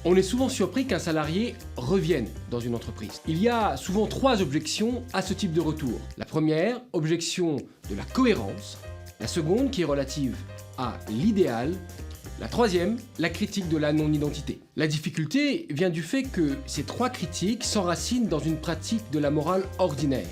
On est souvent surpris qu'un salarié revienne dans une entreprise. Il y a souvent 3 objections à ce type de retour. La première, objection de la cohérence. La seconde, qui est relative à l'idéal. La troisième, la critique de la non-identité. La difficulté vient du fait que ces 3 critiques s'enracinent dans une pratique de la morale ordinaire.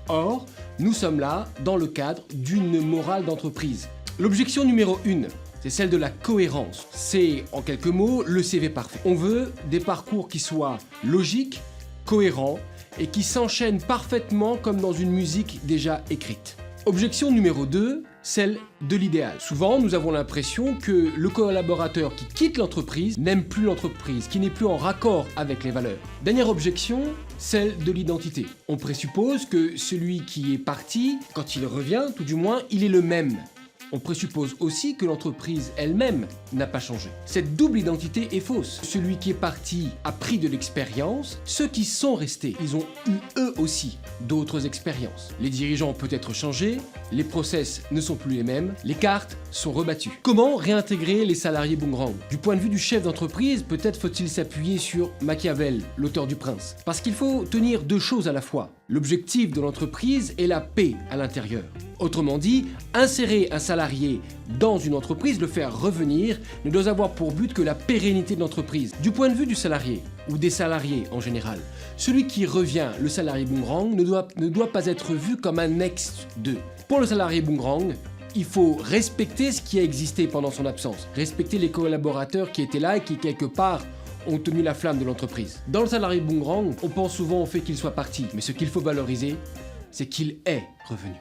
Or, nous sommes là dans le cadre d'une morale d'entreprise. L'objection numéro 1, c'est celle de la cohérence. C'est, en quelques mots, le CV parfait. On veut des parcours qui soient logiques, cohérents et qui s'enchaînent parfaitement comme dans une musique déjà écrite. Objection numéro 2, celle de l'idéal. Souvent, nous avons l'impression que le collaborateur qui quitte l'entreprise n'aime plus l'entreprise, qui n'est plus en raccord avec les valeurs. Dernière objection, celle de l'identité. On présuppose que celui qui est parti, quand il revient, tout du moins, il est le même. On présuppose aussi que l'entreprise elle-même n'a pas changé. Cette double identité est fausse. Celui qui est parti a pris de l'expérience. Ceux qui sont restés, ils ont eu eux aussi d'autres expériences. Les dirigeants ont peut-être changé, les process ne sont plus les mêmes, les cartes sont rebattues. Comment réintégrer les salariés boomerang? Du point de vue du chef d'entreprise, peut-être faut-il s'appuyer sur Machiavel, l'auteur du Prince. Parce qu'il faut tenir 2 choses à la fois. L'objectif de l'entreprise est la paix à l'intérieur. Autrement dit, insérer un salarié dans une entreprise, le faire revenir, ne doit avoir pour but que la pérennité de l'entreprise. Du point de vue du salarié, ou des salariés en général, celui qui revient, le salarié boomerang, ne doit pas être vu comme un ex d'eux. Pour le salarié boomerang, il faut respecter ce qui a existé pendant son absence, respecter les collaborateurs qui étaient là et qui, quelque part, ont tenu la flamme de l'entreprise. Dans le salarié boomerang, on pense souvent au fait qu'il soit parti, mais ce qu'il faut valoriser, c'est qu'il est revenu.